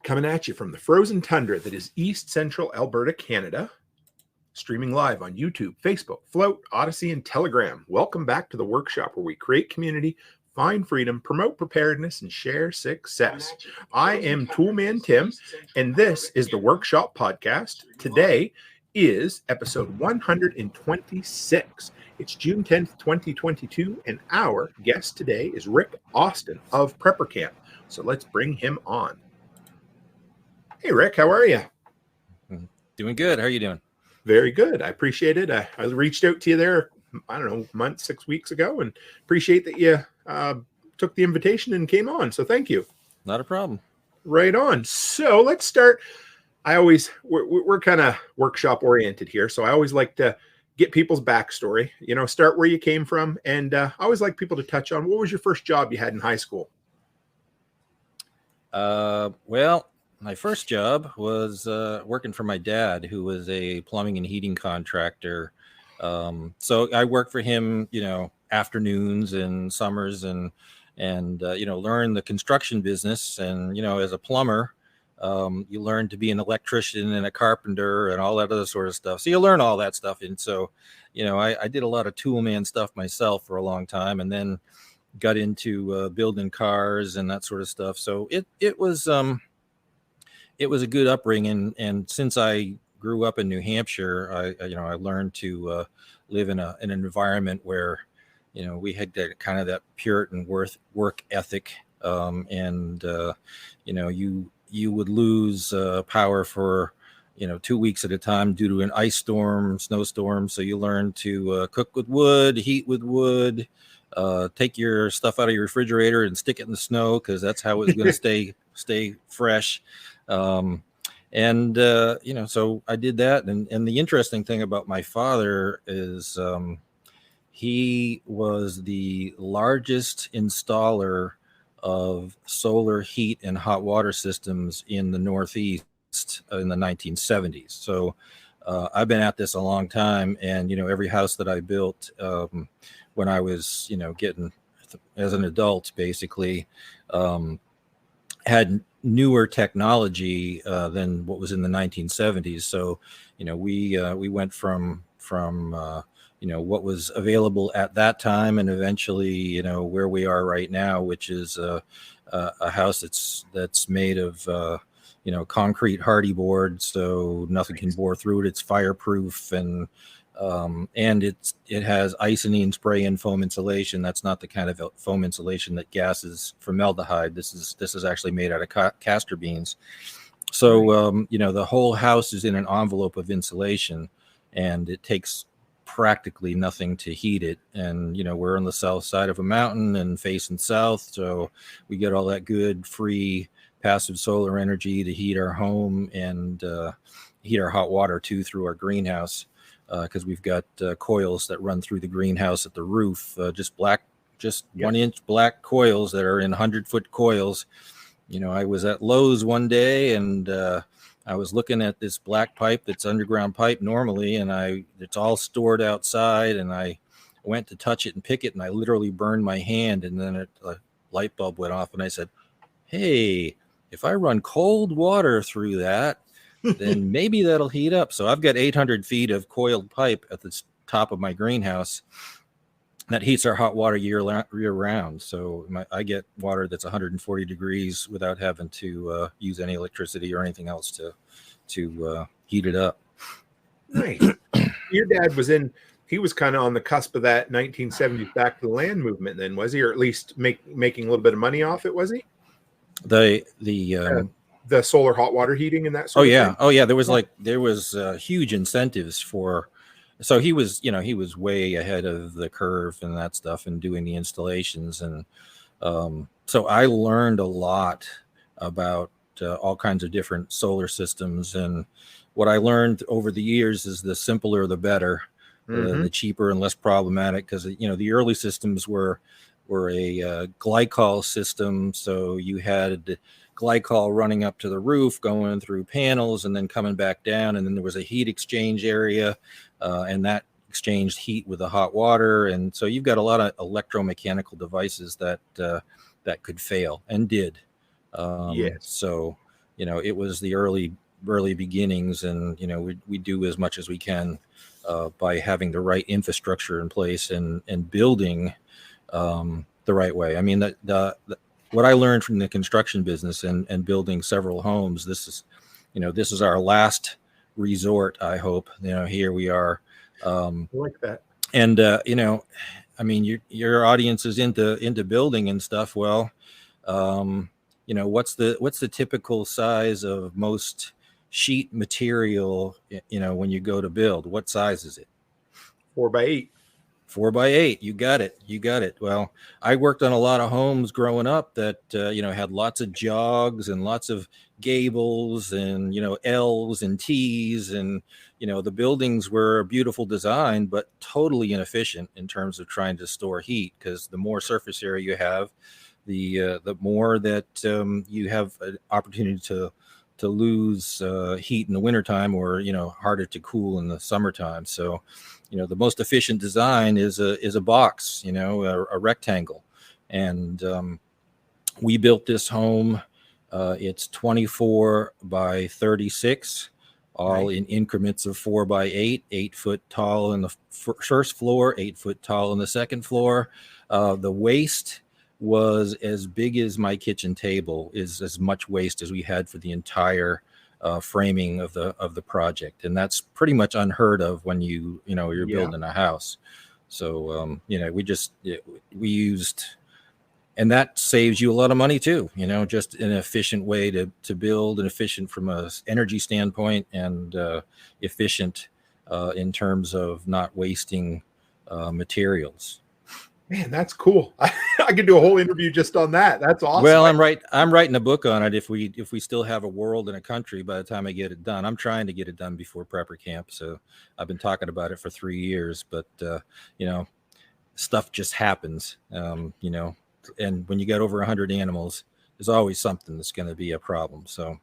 Coming at you from the frozen tundra that is East Central Alberta, Canada. Streaming live on YouTube, Facebook, Float, Odyssey, and Telegram. Welcome back to the workshop where we create community, find freedom, promote preparedness, and share success. I am Toolman Tim, and this is the Workshop Podcast. Today is episode 126. It's June 10th, 2022, and our guest today is Rick Austin of Prepper Camp. So let's bring him on. Hey, Rick, how are you? Doing good. How are you doing? Very good. I appreciate it. I reached out to you there, I don't know, a month, 6 weeks ago, and appreciate that you took the invitation and came on. So thank you. Not a problem. Right on. So let's start. We're kind of workshop oriented here. So I always like to get people's backstory, start where you came from. And I always like people to touch on, what was your first job you had in high school? Well, my first job was working for my dad, who was a plumbing and heating contractor. So I worked for him, afternoons and summers and learn the construction business. And, as a plumber, you learn to be an electrician and a carpenter and all that other sort of stuff. So you learn all that stuff. And so, I did a lot of toolman stuff myself for a long time, and then got into building cars and that sort of stuff. So it was a good upbringing. And since I grew up in New Hampshire, I learned to live in an environment where, we had that Puritan work ethic. You would lose power for, 2 weeks at a time due to an ice storm, snowstorm. So you learn to cook with wood, heat with wood, take your stuff out of your refrigerator and stick it in the snow, because that's how it's going to stay fresh. So I did that. And the interesting thing about my father is he was the largest installer of solar heat and hot water systems in the Northeast in the 1970s. So I've been at this a long time. And, every house that I built when I was, getting as an adult, basically, had newer technology than what was in the 1970s. So, we went from what was available at that time, and eventually, where we are right now, which is a house that's made of, concrete hardy board, so nothing can bore through it. It's fireproof, and it has isonine spray and foam insulation. That's not the kind of foam insulation that gases formaldehyde. This is actually made out of castor beans. So, the whole house is in an envelope of insulation, and it takes practically nothing to heat it. And, we're on the south side of a mountain and facing south. So we get all that good, free, passive solar energy to heat our home and heat our hot water too through our greenhouse. Because we've got coils that run through the greenhouse at the roof, just 1 inch black coils that are in 100-foot coils. I was at Lowe's one day, and I was looking at this black pipe that's underground pipe normally, and it's all stored outside, and I went to touch it and pick it, and I literally burned my hand, and then a light bulb went off, and I said, hey, if I run cold water through that, then maybe that'll heat up. So I've got 800 feet of coiled pipe at the top of my greenhouse that heats our hot water year round. So I get water that's 140 degrees without having to use any electricity or anything else to heat it up. Nice. Your dad he was kind of on the cusp of that 1970s back to the land movement then, was he? Or at least making a little bit of money off it, was he? The solar hot water heating and that sort of thing? Oh yeah. There was huge incentives for. So he was way ahead of the curve and that stuff, and doing the installations. And so I learned a lot about all kinds of different solar systems. And what I learned over the years is the simpler, the better, the cheaper and less problematic. Because, the early systems were a glycol system. So you had glycol running up to the roof, going through panels, and then coming back down. And then there was a heat exchange area, and that exchanged heat with the hot water. And so you've got a lot of electromechanical devices that could fail, and did. So it was the early beginnings, and we do as much as we can by having the right infrastructure in place and building the right way. I mean, what I learned from the construction business and building several homes, this is our last resort. I hope, here we are. I like that. And, I mean, your audience is into building and stuff. Well, what's the typical size of most sheet material, when you go to build? What size is it? 4x8. 4x8. You got it. Well, I worked on a lot of homes growing up that, had lots of jogs and lots of gables and, L's and T's, and, the buildings were a beautiful design, but totally inefficient in terms of trying to store heat, because the more surface area you have, the more that you have an opportunity to lose heat in the wintertime, or, harder to cool in the summertime. So, the most efficient design is a box, a rectangle. And we built this home. It's 24 by 36, all in increments of 4x8, 8 foot tall in the first floor, 8 foot tall in the second floor. The waste was as big as my kitchen table, is as much waste as we had for the entire framing of the project. And that's pretty much unheard of when you're building a house. So we used, and that saves you a lot of money too, just an efficient way to build, and efficient from a energy standpoint, and efficient in terms of not wasting materials. Man, that's cool. I could do a whole interview just on that. That's awesome. Well, I'm writing a book on it. If we still have a world and a country by the time I get it done. I'm trying to get it done before prepper camp. So I've been talking about it for 3 years, but stuff just happens. And when you got over 100 animals, there's always something that's going to be a problem. So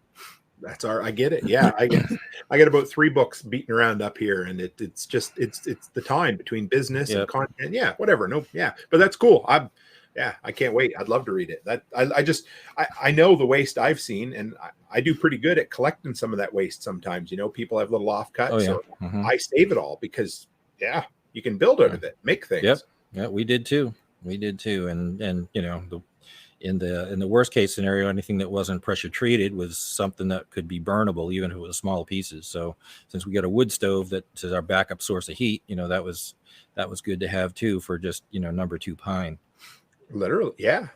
I get it. Yeah, I got about 3 books beating around up here, and it's the time between business and content. Yeah, whatever. No, yeah, but that's cool. I can't wait. I'd love to read it. That I know the waste I've seen, and I do pretty good at collecting some of that waste. Sometimes, people have little offcuts. Oh, yeah. So I save it all, because you can build out of it, make things. Yep. Yeah, we did too. And in the worst case scenario, anything that wasn't pressure treated was something that could be burnable, even if it was small pieces. So since we got a wood stove that is our backup source of heat, that was good to have too, for just number 2 pine. Literally, yeah.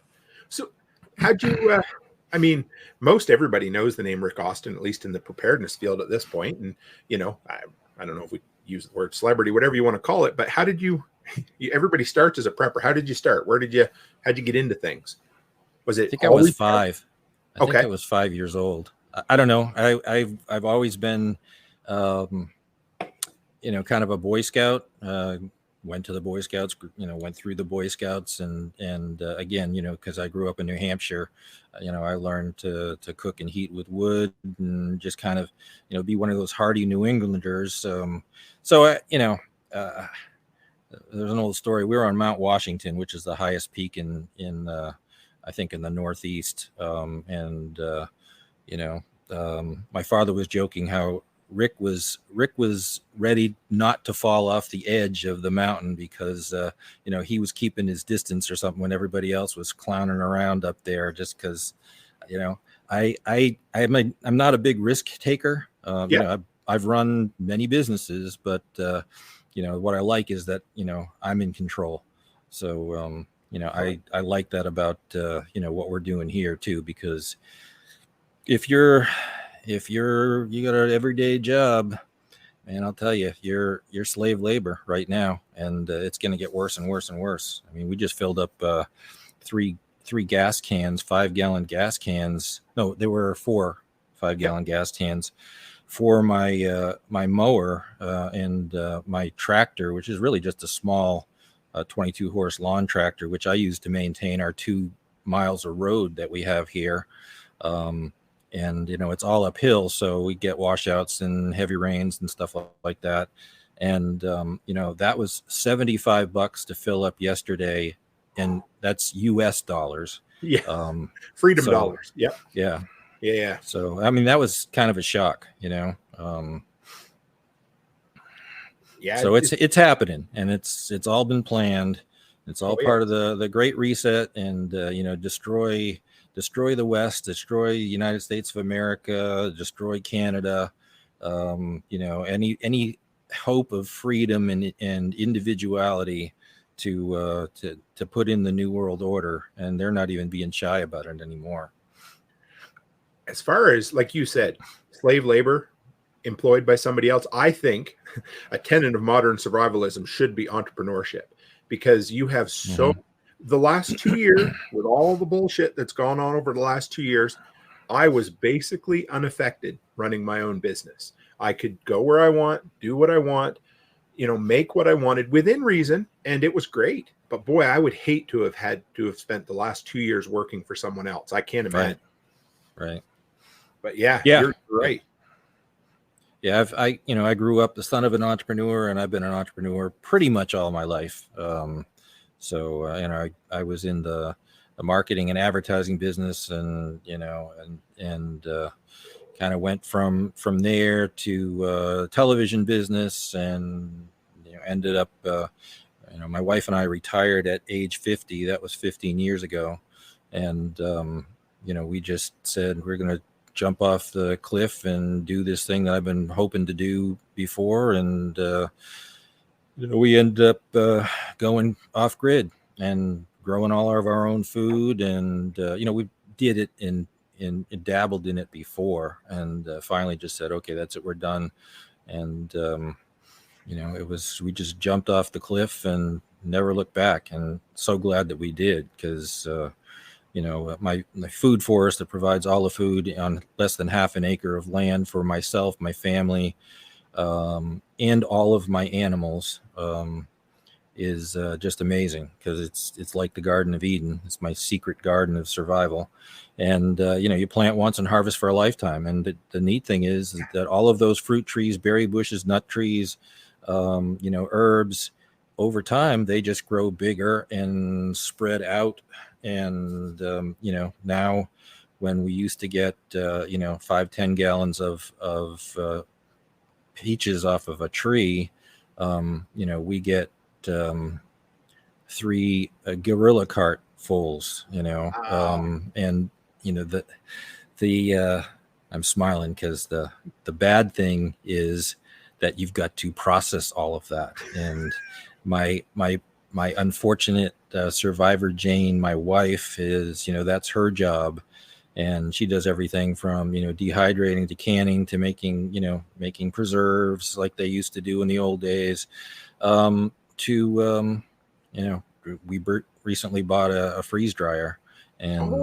So how'd you? I mean, most everybody knows the name Rick Austin, at least in the preparedness field at this point. And I don't know if we use the word celebrity, whatever you want to call it, but how did you? Everybody starts as a prepper. How did you start? How'd you get into things? Was it? I think I was 5. I think I was 5 years old. I don't know. I've always been, kind of a Boy Scout. Went to the Boy Scouts, went through the Boy Scouts, and again, because I grew up in New Hampshire, I learned to cook and heat with wood, and just kind of, be one of those hardy New Englanders. There's an old story. We were on Mount Washington, which is the highest peak in I think in the Northeast. My father was joking how Rick was ready not to fall off the edge of the mountain, because he was keeping his distance or something when everybody else was clowning around up there, just because I'm not a big risk taker. I've run many businesses, but what I like is that I'm in control. So I like that about what we're doing here too, because if you got an everyday job, man, I'll tell you, you're slave labor right now, and it's going to get worse and worse and worse. I mean, we just filled up three gas cans, 5-gallon gas cans. No, there were 4 5-gallon gas cans for my my mower and my tractor, which is really just a small 22 horse lawn tractor, which I use to maintain our 2 miles of road that we have here. And it's all uphill, so we get washouts and heavy rains and stuff like that. And that was $75 to fill up yesterday, and that's US dollars. Yeah. Freedom dollars. Yep. Yeah. Yeah. So, I mean, that was kind of a shock, Yeah. so it's happening, and it's all been planned. It's all Oh, yeah. part of the Great Reset, and destroy the West, destroy the United States of America, destroy Canada. Any hope of freedom and individuality to put in the New World Order, and they're not even being shy about it anymore. As far as, like you said, slave labor employed by somebody else, I think a tenet of modern survivalism should be entrepreneurship, because you have the last 2 years, with all the bullshit that's gone on over the last 2 years, I was basically unaffected running my own business. I could go where I want, do what I want, make what I wanted within reason, and it was great. But boy, I would hate to have had to have spent the last 2 years working for someone else. I can't imagine. Right. But yeah, Yeah, you're right. Yeah, I grew up the son of an entrepreneur, and I've been an entrepreneur pretty much all my life. I was in the marketing and advertising business, and kind of went from there to television business, and ended up. My wife and I retired at age 50. That was 15 years ago, and we just said we're going to jump off the cliff and do this thing that I've been hoping to do before. And, we ended up going off grid and growing all of our own food. And, we did it in dabbled in it before, and finally just said, okay, that's it. We're done. And, we just jumped off the cliff and never looked back. And so glad that we did, because, my food forest that provides all the food on less than half an acre of land for myself, my family, and all of my animals, is just amazing, because it's like the Garden of Eden. It's my secret garden of survival. And you plant once and harvest for a lifetime. And the neat thing is that all of those fruit trees, berry bushes, nut trees, herbs, over time they just grow bigger and spread out. And now, when we used to get 5-10 gallons of peaches off of a tree, we get 3 gorilla cart fulls. Wow. And I'm smiling, because the bad thing is that you've got to process all of that. And my unfortunate survivor Jane, my wife, is that's her job, and she does everything from dehydrating to canning to making preserves like they used to do in the old days, to we recently bought a freeze dryer. And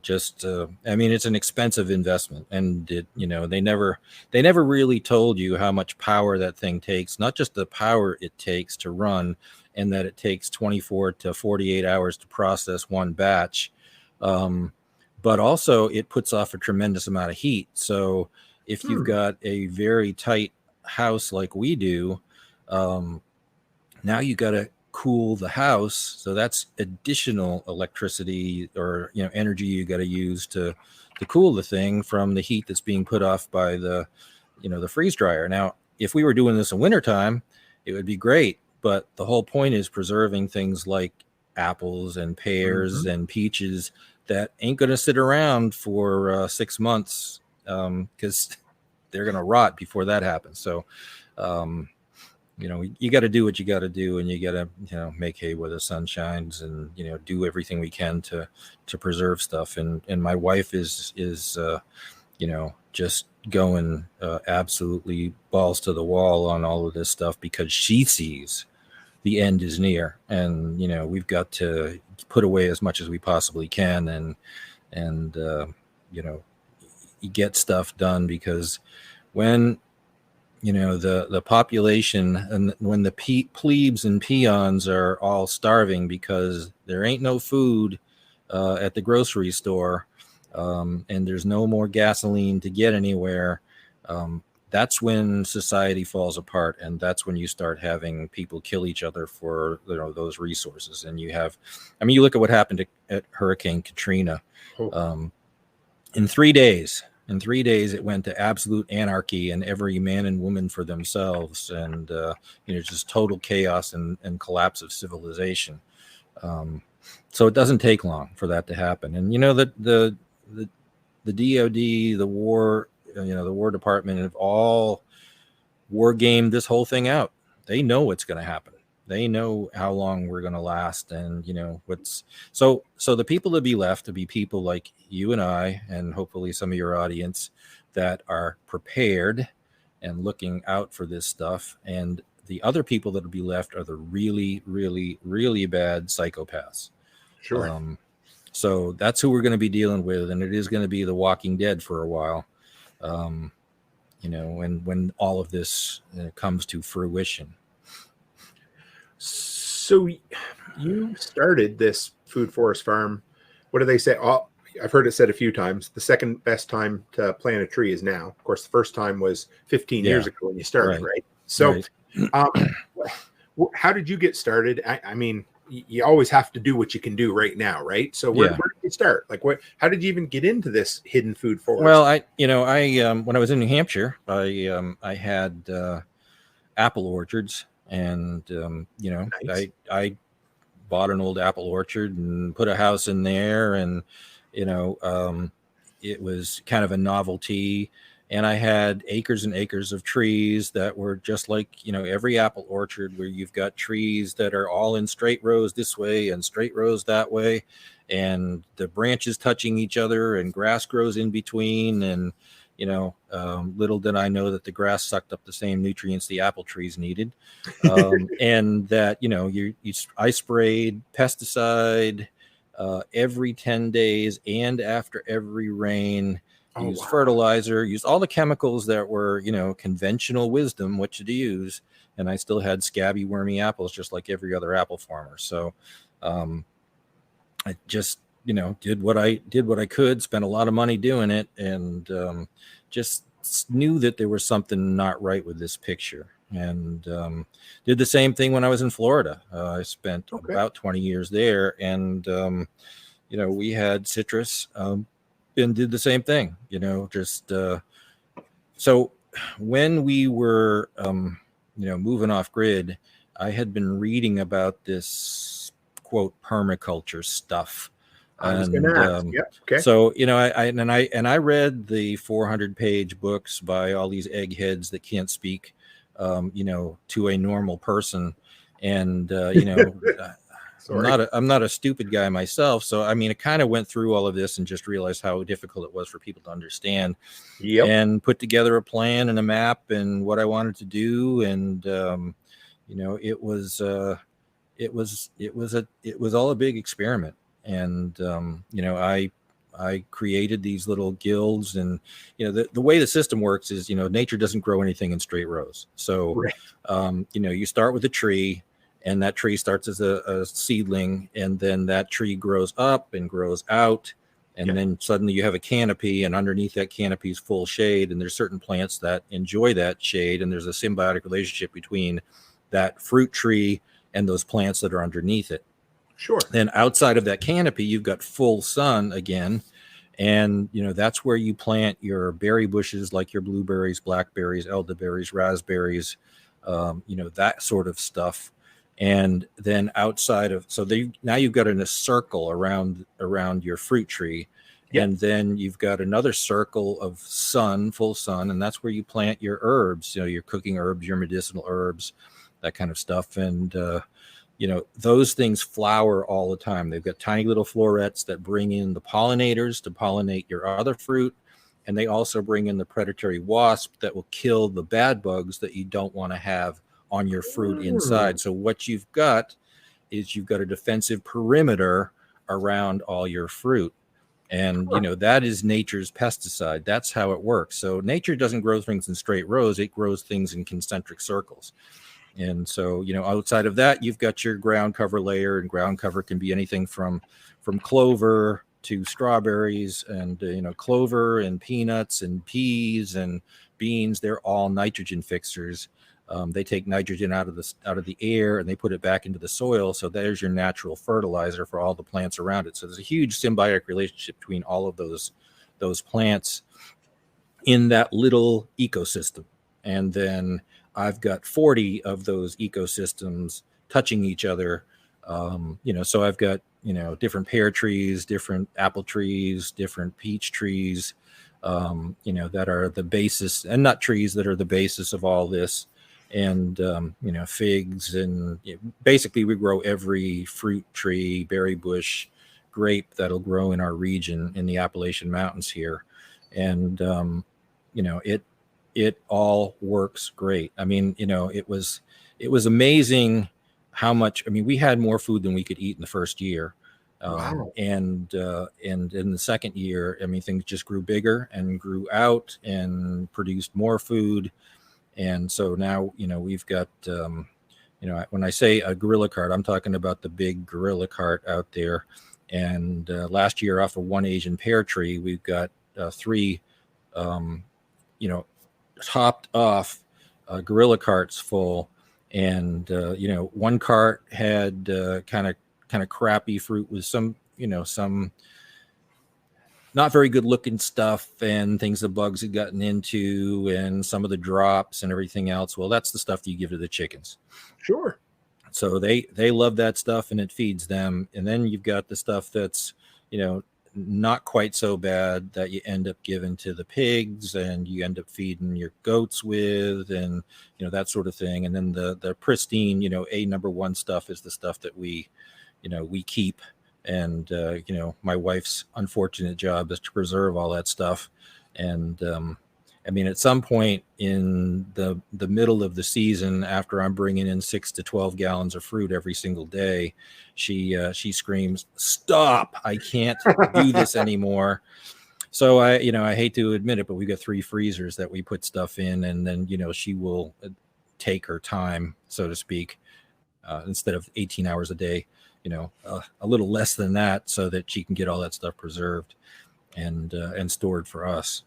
it's an expensive investment, and they never really told you how much power that thing takes. Not just the power it takes to run, and that it takes 24 to 48 hours to process one batch, but also it puts off a tremendous amount of heat. So if you've got a very tight house like we do, now you got to cool the house, so that's additional electricity or energy you got to use to cool the thing from the heat that's being put off by the freeze dryer. Now, if we were doing this in wintertime, it would be great, but the whole point is preserving things like apples and pears and peaches that ain't going to sit around for 6 months, because they're going to rot before that happens. So you got to do what you got to do, and you got to make hay where the sun shines, and do everything we can to preserve stuff. And my wife is just going absolutely balls to the wall on all of this stuff, because she sees the end is near, and we've got to put away as much as we possibly can, and you get stuff done, because when the population, and when the plebes and peons are all starving because there ain't no food at the grocery store, and there's no more gasoline to get anywhere, that's when society falls apart, and that's when you start having people kill each other for those resources. And you look at what happened at Hurricane Katrina. In 3 days, it went to absolute anarchy and every man and woman for themselves, and just total chaos and collapse of civilization. So it doesn't take long for that to happen. And the DoD, the War, the War Department have all war gamed this whole thing out. They know what's going to happen. They know how long we're going to last, and what's so the people that be left to be people like you and I, and hopefully some of your audience that are prepared and looking out for this stuff. And the other people that will be left are the really, really, really bad psychopaths. Sure. So that's who we're going to be dealing with, and it is going to be the Walking Dead for a while. When all of this comes to fruition. So you started this food forest farm. What do they say? Oh, I've heard it said a few times. The second best time to plant a tree is now. Of course, the first time was 15 years ago when you started, right? So how did you get started? I mean, you always have to do what you can do right now, right? So where did you start? Like, how did you even get into this hidden food forest? Well, I when I was in New Hampshire, I had apple orchards, and nice. I bought an old apple orchard and put a house in there, and it was kind of a novelty. And I had acres and acres of trees that were just like, every apple orchard, where you've got trees that are all in straight rows this way and straight rows that way, and the branches touching each other, and grass grows in between. And, little did I know that the grass sucked up the same nutrients the apple trees needed. And that, I sprayed pesticide every 10 days and after every rain. Use fertilizer, use all the chemicals that were, conventional wisdom, what to use. And I still had scabby, wormy apples, just like every other apple farmer. So I just, did what I could, spent a lot of money doing it, and just knew that there was something not right with this picture. And did the same thing when I was in Florida. I spent about 20 years there, and, we had citrus. And did the same thing, so when we were, moving off grid, I had been reading about this quote permaculture stuff. So, I read the 400-page books by all these eggheads that can't speak, to a normal person. And, I'm not a stupid guy myself. So, I mean, I kind of went through all of this and just realized how difficult it was for people to understand, and put together a plan and a map and what I wanted to do. And, it was all a big experiment. And, I created these little guilds, and, the way the system works is, nature doesn't grow anything in straight rows. So, you start with a tree, and that tree starts as a seedling, and then that tree grows up and grows out, and then suddenly you have a canopy, and underneath that canopy is full shade, and there's certain plants that enjoy that shade, and there's a symbiotic relationship between that fruit tree and those plants that are underneath it. Sure. Then outside of that canopy, you've got full sun again, and that's where you plant your berry bushes, like your blueberries, blackberries, elderberries, raspberries, that sort of stuff. And then outside of, now you've got in a circle around your fruit tree. And then you've got another circle of sun, full sun, and that's where you plant your herbs, your cooking herbs, your medicinal herbs, that kind of stuff. And those things flower all the time. They've got tiny little florets that bring in the pollinators to pollinate your other fruit, and they also bring in the predatory wasp that will kill the bad bugs that you don't want to have on your fruit inside. So what you've got is you've got a defensive perimeter around all your fruit. And, that is nature's pesticide. That's how it works. So nature doesn't grow things in straight rows. It grows things in concentric circles. And so, outside of that, you've got your ground cover layer, and ground cover can be anything from clover to strawberries, and, clover and peanuts and peas and beans. They're all nitrogen fixers. They take nitrogen out of the air, and they put it back into the soil. So there's your natural fertilizer for all the plants around it. So there's a huge symbiotic relationship between all of those those plants in that little ecosystem. And then I've got 40 of those ecosystems touching each other. So I've got, different pear trees, different apple trees, different peach trees, that are the basis, and nut trees that are the basis of all this. And, figs, and basically we grow every fruit tree, berry bush, grape that'll grow in our region in the Appalachian Mountains here. And, it all works great. I mean, it was amazing how much. I mean, we had more food than we could eat in the first year. Wow. And in the second year, I mean, things just grew bigger and grew out and produced more food. And so now, we've got, when I say a gorilla cart, I'm talking about the big gorilla cart out there. And last year, off of one Asian pear tree, we've got 3, topped off gorilla carts full. And, one cart had kind of crappy fruit with some not very good looking stuff and things the bugs had gotten into, and some of the drops and everything else. Well, that's the stuff that you give to the chickens. Sure. So they love that stuff, and it feeds them. And then you've got the stuff that's, not quite so bad that you end up giving to the pigs, and you end up feeding your goats with, and, that sort of thing. And then the pristine, number one stuff is the stuff that we keep. And, my wife's unfortunate job is to preserve all that stuff. And, I mean, at some point in the middle of the season, after I'm bringing in 6 to 12 gallons of fruit every single day, she screams, "Stop! I can't do this anymore." So I hate to admit it, but we've got 3 freezers that we put stuff in, and then, she will take her time, so to speak, instead of 18 hours a day, a little less than that, so that she can get all that stuff preserved and stored for us.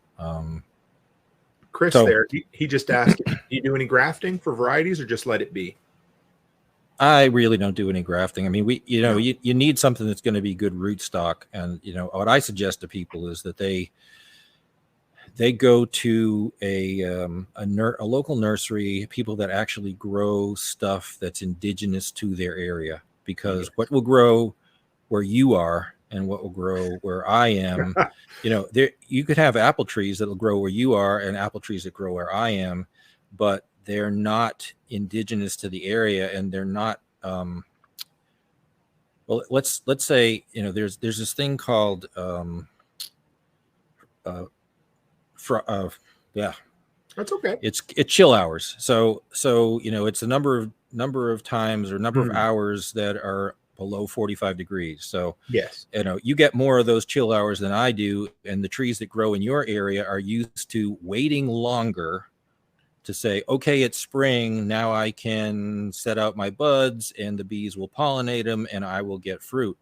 Chris, there, he just asked, do you do any grafting for varieties or just let it be? I really don't do any grafting. I mean, you need something that's going to be good rootstock. And, what I suggest to people is that they go to a local nursery, people that actually grow stuff that's indigenous to their area, because what will grow where you are and what will grow where I am, you could have apple trees that'll grow where you are and apple trees that grow where I am, but they're not indigenous to the area, and they're not. Well, let's say there's this thing called yeah, that's okay. It's chill hours. So it's a number of times or number of hours that are below 45 degrees. So yes, you get more of those chill hours than I do, and the trees that grow in your area are used to waiting longer to say, okay, it's spring, now I can set out my buds and the bees will pollinate them and I will get fruit.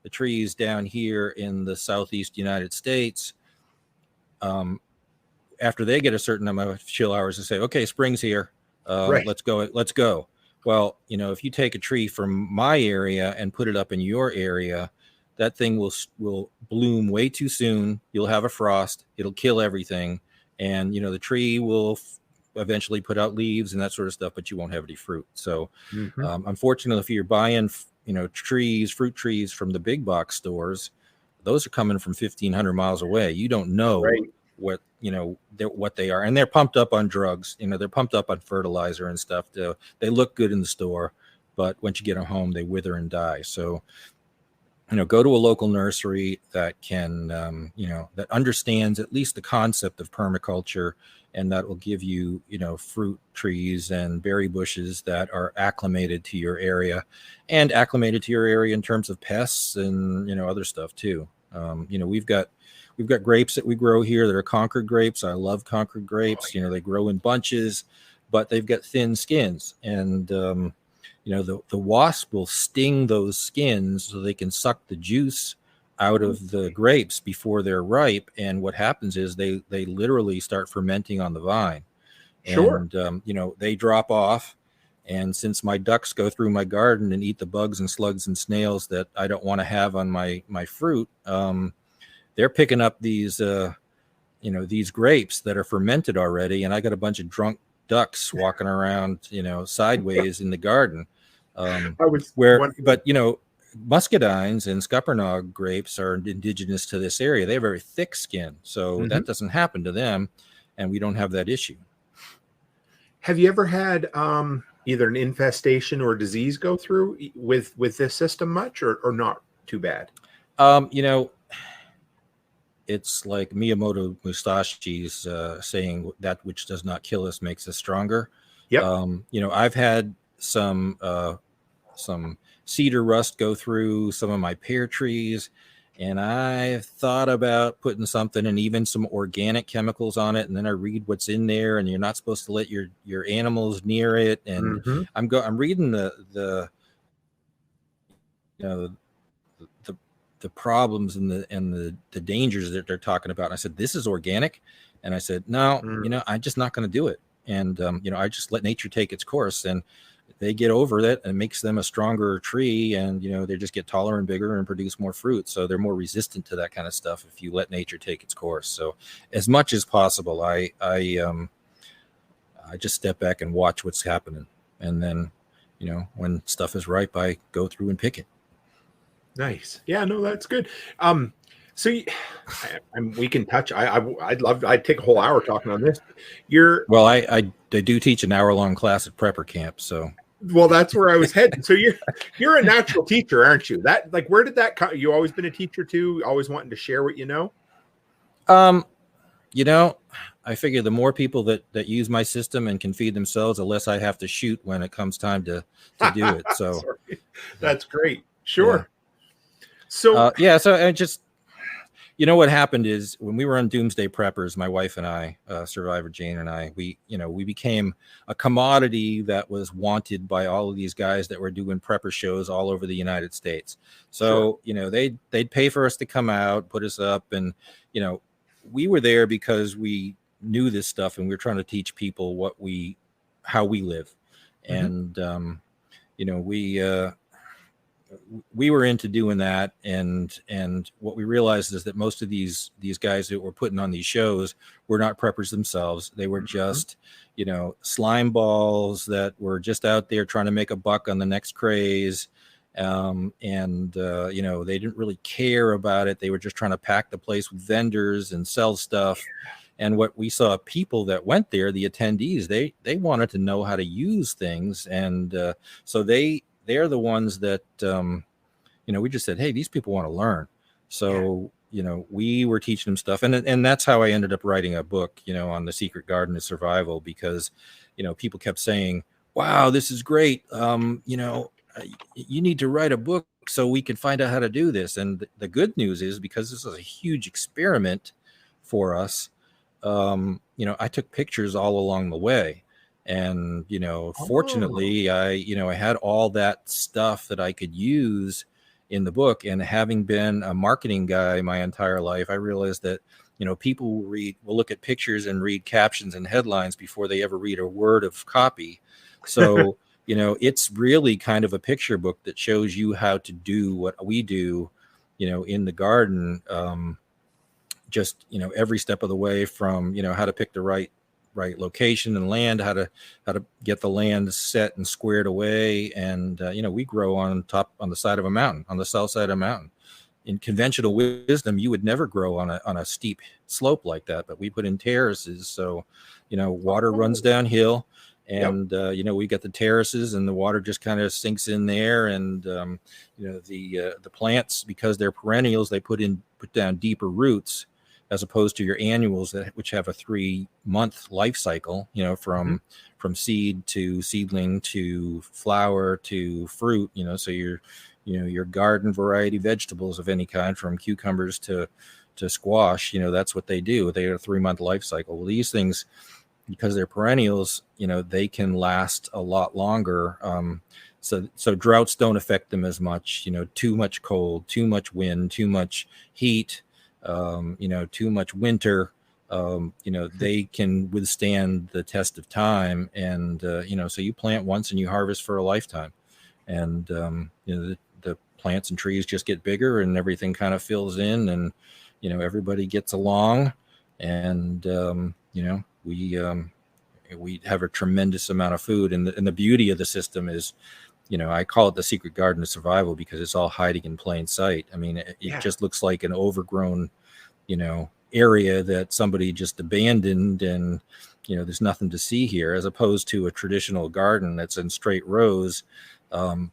The trees down here in the Southeast United States, after they get a certain amount of chill hours, to say, okay, spring's here, right. let's go. Well, if you take a tree from my area and put it up in your area, that thing will bloom way too soon. You'll have a frost. It'll kill everything. And, the tree will eventually put out leaves and that sort of stuff, but you won't have any fruit. So, unfortunately, if you're buying, fruit trees from the big box stores, those are coming from 1,500 miles away. You don't know what they are, and they're pumped up on drugs. They're pumped up on fertilizer and stuff. They look good in the store, but once you get them home, they wither and die. So, go to a local nursery that can, that understands at least the concept of permaculture, and that will give you, fruit trees and berry bushes that are acclimated to your area, and acclimated to your area in terms of pests and, other stuff too. We've got grapes that we grow here that are Concord grapes. I love Concord grapes. They grow in bunches, but they've got thin skins, and the wasp will sting those skins so they can suck the juice out of the grapes before they're ripe. And what happens is they literally start fermenting on the vine. Sure. And they drop off. And since my ducks go through my garden and eat the bugs and slugs and snails that I don't want to have on my fruit, they're picking up these, these grapes that are fermented already. And I got a bunch of drunk ducks walking around, sideways in the garden. I was But muscadines and scuppernong grapes are indigenous to this area. They have very thick skin, so that doesn't happen to them, and we don't have that issue. Have you ever had either an infestation or disease go through with this system much, or not too bad? It's like Miyamoto Musashi's saying, that which does not kill us makes us stronger. Yep. I've had some cedar rust go through some of my pear trees, and I've thought about putting something and even some organic chemicals on it. And then I read what's in there, and you're not supposed to let your animals near it. And I'm reading the problems and the dangers that they're talking about. And I said, this is organic. And I said, no, I'm just not going to do it. And, I just let nature take its course, and they get over it, and it makes them a stronger tree. And, they just get taller and bigger and produce more fruit. So they're more resistant to that kind of stuff if you let nature take its course. So as much as possible, I just step back and watch what's happening. And then, when stuff is ripe, I go through and pick it. Nice. Yeah, no, that's good. So we can touch. I'd take a whole hour talking on this. I do teach an hour-long class at Prepper Camp. So, well, that's where I was heading. So you're a natural teacher, aren't you? Where did that come? You always been a teacher too? Always wanting to share what you know? I figure the more people that use my system and can feed themselves, the less I have to shoot when it comes time to do it. So that's great. Sure. Yeah. So I just, what happened is when we were on Doomsday Preppers, my wife and I, Survivor Jane and I, we became a commodity that was wanted by all of these guys that were doing prepper shows all over the United States. So, they'd pay for us to come out, put us up, and, we were there because we knew this stuff, and we were trying to teach people how we live. And, we were into doing that, and what we realized is that most of these guys that were putting on these shows were not preppers themselves. They were just slime balls that were just out there trying to make a buck on the next craze, and they didn't really care about it. They were just trying to pack the place with vendors and sell stuff. And what we saw, people that went there, the attendees, they wanted to know how to use things, and so they're the ones that, we just said, hey, these people want to learn. So, we were teaching them stuff. And that's how I ended up writing a book, on the secret garden of survival, because, people kept saying, wow, this is great. You need to write a book so we can find out how to do this. And the good news is, because this is a huge experiment for us, I took pictures all along the way. And, fortunately, I had all that stuff that I could use in the book. And having been a marketing guy my entire life, I realized that, people will look at pictures and read captions and headlines before they ever read a word of copy. So, it's really kind of a picture book that shows you how to do what we do, in the garden, just, every step of the way, from, how to pick the right location and land, how to get the land set and squared away. And we grow on the side of a mountain, on the south side of a mountain. In conventional wisdom, you would never grow on a steep slope like that, but we put in terraces, so water runs downhill, and we got the terraces, and the water just kind of sinks in there. And the plants, because they're perennials, they put down deeper roots, as opposed to your annuals which have a 3-month life cycle, from seed to seedling to flower to fruit, so your garden variety vegetables of any kind, from cucumbers to squash, that's what they do. They have a 3-month life cycle. Well, these things, because they're perennials, they can last a lot longer. So droughts don't affect them as much, too much cold, too much wind, too much heat, too much winter, they can withstand the test of time. And, so you plant once and you harvest for a lifetime. And, the plants and trees just get bigger, and everything kind of fills in. And, everybody gets along, and we have a tremendous amount of food. And the beauty of the system is, I call it the secret garden of survival, because it's all hiding in plain sight. I mean, it just looks like an overgrown, area that somebody just abandoned, and there's nothing to see here, as opposed to a traditional garden that's in straight rows. When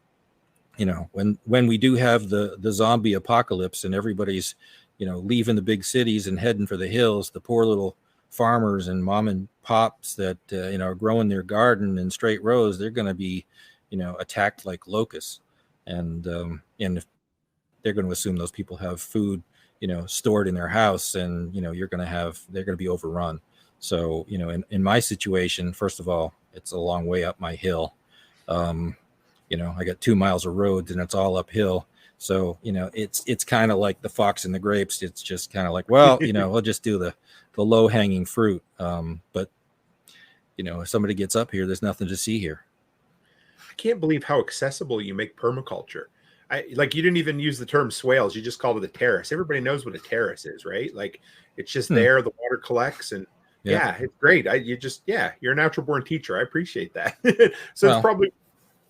we do have the zombie apocalypse and everybody's leaving the big cities and heading for the hills, the poor little farmers and mom and pops that are growing their garden in straight rows, they're going to be attacked like locusts, and if they're going to assume those people have food stored in their house, and they're going to be overrun. So in my situation, first of all, it's a long way up my hill. I got 2 miles of roads and it's all uphill. So, it's kind of like the fox and the grapes. It's just kind of like, well, we'll just do the low hanging fruit. But if somebody gets up here, there's nothing to see here. I can't believe how accessible you make permaculture. You didn't even use the term swales. You just called it a terrace. Everybody knows what a terrace is, right? Like, it's just there. The water collects, and it's great. You're a natural born teacher. I appreciate that. So it's probably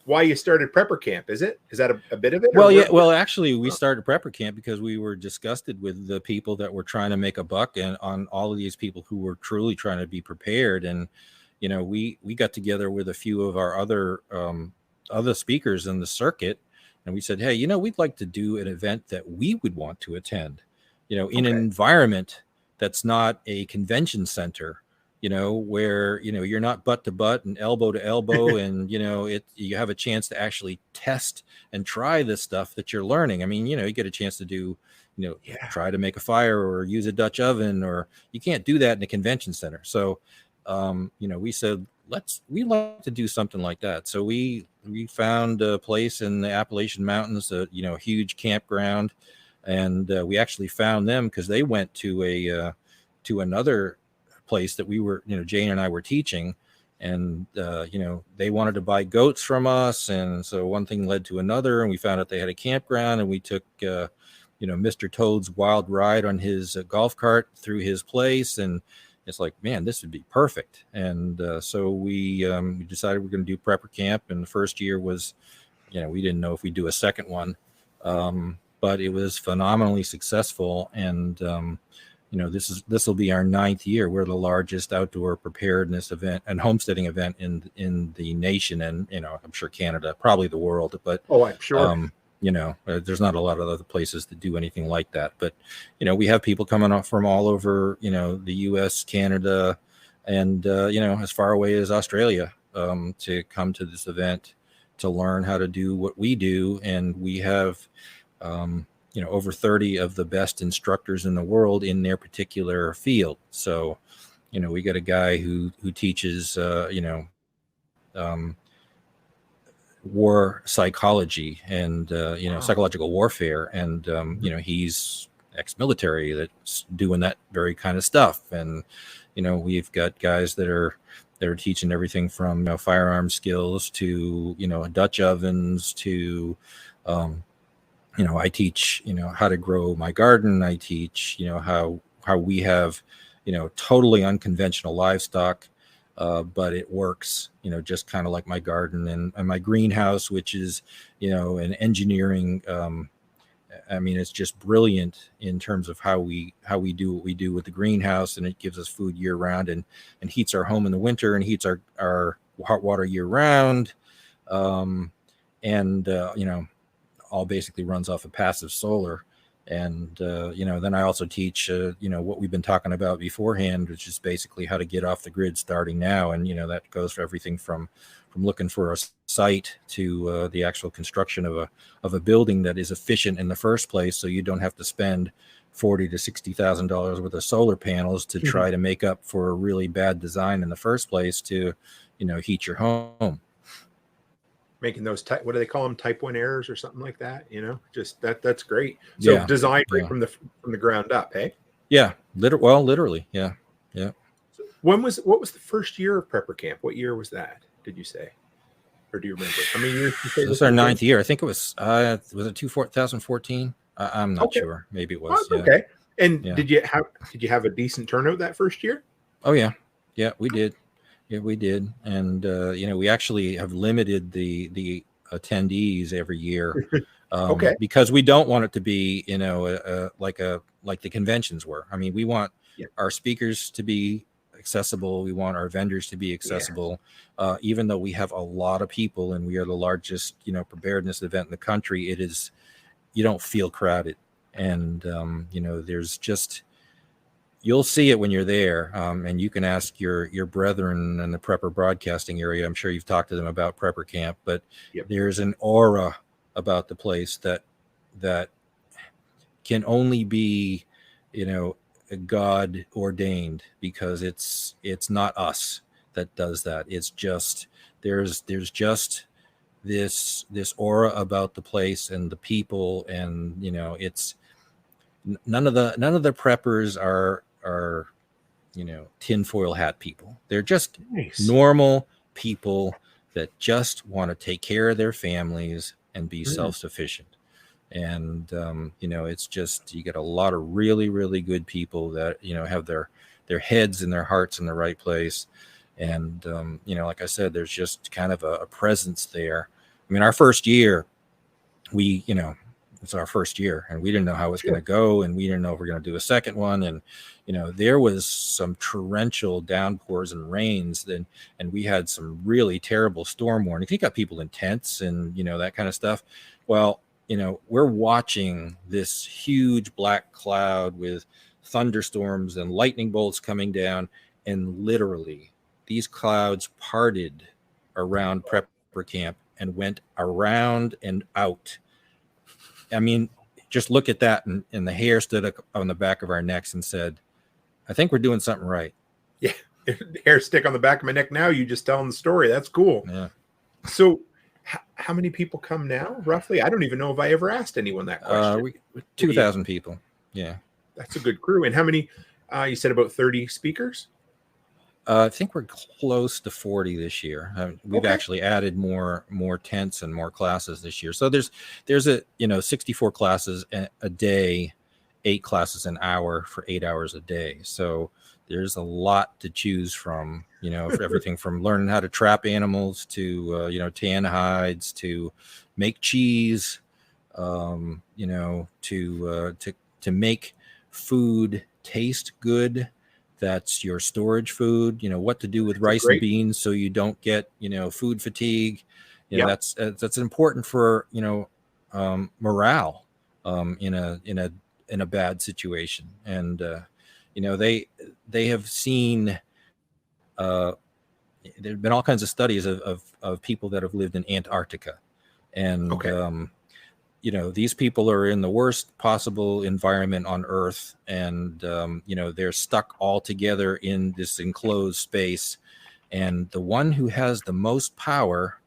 why you started Prepper Camp, is it? Is that a bit of it? Well, actually, we started Prepper Camp because we were disgusted with the people that were trying to make a buck, and on all of these people who were truly trying to be prepared. And we got together with a few of our other speakers in the circuit, and we said, hey, we'd like to do an event that we would want to attend, in an environment that's not a convention center, where, you're not butt to butt and elbow to elbow, and, you have a chance to actually test and try this stuff that you're learning. I mean, you get a chance to do, try to make a fire or use a Dutch oven, or you can't do that in a convention center. So, we said, we'd like to do something like that. So we found a place in the Appalachian Mountains, a huge campground, and we actually found them because they went to another place that we were, Jane and I were teaching, and they wanted to buy goats from us, and so one thing led to another, and we found out they had a campground, and we took Mr. Toad's wild ride on his golf cart through his place, and it's like, man, this would be perfect. And so we decided we're going to do Prepper Camp. And the first year was, we didn't know if we'd do a second one, but it was phenomenally successful. And, this will be our 9th year. We're the largest outdoor preparedness event and homesteading event in the nation. And, I'm sure Canada, probably the world, but I'm sure. There's not a lot of other places to do anything like that. But, we have people coming up from all over, the U.S., Canada, and, as far away as Australia to come to this event to learn how to do what we do. And we have, over 30 of the best instructors in the world in their particular field. So, we got a guy who teaches, war psychology and psychological warfare, and he's ex-military that's doing that very kind of stuff. And we've got guys that are teaching everything from firearm skills to Dutch ovens to I teach how to grow my garden. I teach how we have totally unconventional livestock, but it works, just kind of like my garden and my greenhouse, which is, an engineering. It's just brilliant in terms of how we do what we do with the greenhouse, and it gives us food year round and heats our home in the winter and heats our hot water year round. All basically runs off of passive solar. And, then I also teach, what we've been talking about beforehand, which is basically how to get off the grid starting now. And, that goes for everything from looking for a site to the actual construction of a building that is efficient in the first place. So you don't have to spend $40,000 to $60,000 worth of solar panels to try to make up for a really bad design in the first place to, heat your home. Making those what do they call them, type 1 errors or something like that, just that's great. So design right from the ground up, hey? Literally. Yeah. So what was the first year of Prepper Camp? What year was that, did you say, or do you remember? This is our 9th year. I think it was it 2014? I'm not sure. Maybe it was. Okay. And Yeah. did you have a decent turnout that first year? Oh yeah. Yeah, we did. Yeah, we did. And we actually have limited the attendees every year, Okay. because we don't want it to be, like the conventions were. I mean, we want Yeah. our speakers to be accessible. We want our vendors to be Yeah. accessible, even though we have a lot of people and we are the largest, preparedness event in the country. You don't feel crowded. And, there's just, you'll see it when you're there, and you can ask your brethren in the prepper broadcasting area. I'm sure you've talked to them about prepper camp, but Yep. there's an aura about the place that can only be, God ordained, because it's not us that does that. It's just there's just this aura about the place and the people, and it's none of the preppers are tinfoil hat people. They're just Nice. normal people that just want to take care of their families and be self-sufficient. And it's just, you get a lot of really, really good people that have their heads and their hearts in the right place. And like I said, there's just kind of a presence there. I mean, our first year, it's our first year, and we didn't know how it was going to go, and we didn't know if we're going to do a second one. And there was some torrential downpours and rains, and we had some really terrible storm warnings. You got people in tents and that kind of stuff. Well, we're watching this huge black cloud with thunderstorms and lightning bolts coming down, and literally these clouds parted around prepper camp and went around and out. I mean, just look at that, and the hair stood up on the back of our necks and said, I think we're doing something right. Yeah. Hair stick on the back of my neck now. You just telling the story. That's cool. Yeah. So how many people come now, roughly? I don't even know if I ever asked anyone that question. 2,000 people. Yeah. That's a good crew. And how many, you said about 30 speakers? I think we're close to 40 this year. We've actually added more tents and more classes this year. So there's 64 classes a day, 8 classes an hour for 8 hours a day. So there's a lot to choose from, for everything from learning how to trap animals to, tan hides, to make cheese, to make food taste good. That's your storage food, what to do with rice and beans so you don't get, food fatigue. That's important for, morale, in a bad situation. And, they have seen, there've been all kinds of studies of people that have lived in Antarctica, and, these people are in the worst possible environment on Earth, and, they're stuck all together in this enclosed space. And the one who has the most power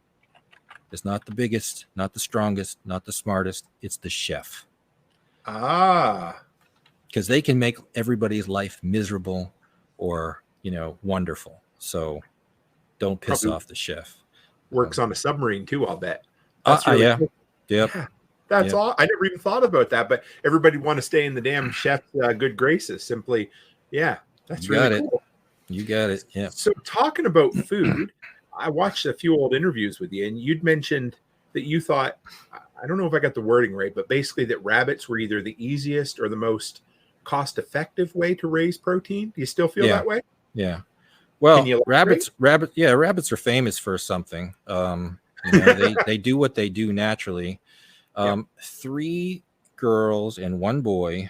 is not the biggest, not the strongest, not the smartest. It's the chef. Because they can make everybody's life miserable or, wonderful. So don't piss off the chef. Works on a submarine too, I'll bet. That's really cool. Yep. Yeah. That's all. I never even thought about that, but everybody want to stay in the damn chef's good graces. Simply, that's really cool. You got it. Yeah. So talking about food, I watched a few old interviews with you, and you'd mentioned that you thought, I don't know if I got the wording right, but basically that rabbits were either the easiest or the most cost-effective way to raise protein. Do you still feel that way? Yeah. Well, rabbits are famous for something. They do what they do naturally. 3 girls and 1 boy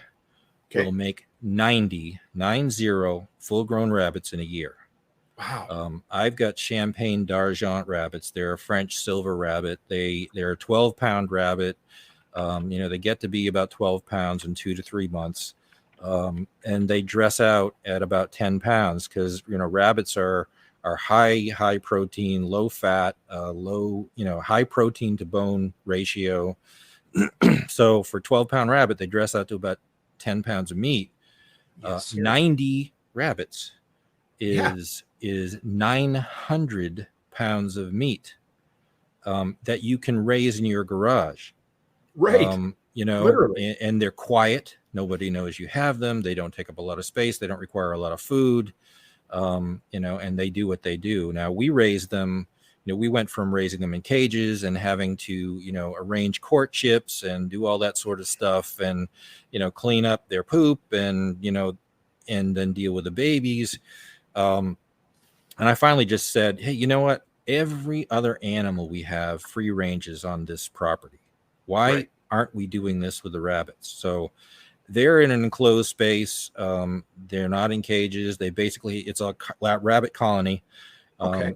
will make 90 full-grown rabbits in a year. Wow. I've got Champagne d'Argent rabbits. They're a French silver rabbit. They're a 12-pound rabbit. They get to be about 12 pounds in 2 to 3 months. And they dress out at about 10 pounds because, rabbits are high protein, low fat, high protein to bone ratio. So for 12-pound rabbit, they dress out to about 10 pounds of meat. 90 rabbits is 900 pounds of meat that you can raise in your garage. Right. Literally. and they're quiet. Nobody knows you have them. They don't take up a lot of space. They don't require a lot of food, and they do what they do. Now we raise them, we went from raising them in cages and having to, arrange courtships and do all that sort of stuff and, clean up their poop and, and then deal with the babies. And I finally just said, hey, you know what? Every other animal we have free ranges on this property. Why aren't we doing this with the rabbits? So they're in an enclosed space. They're not in cages. It's a rabbit colony.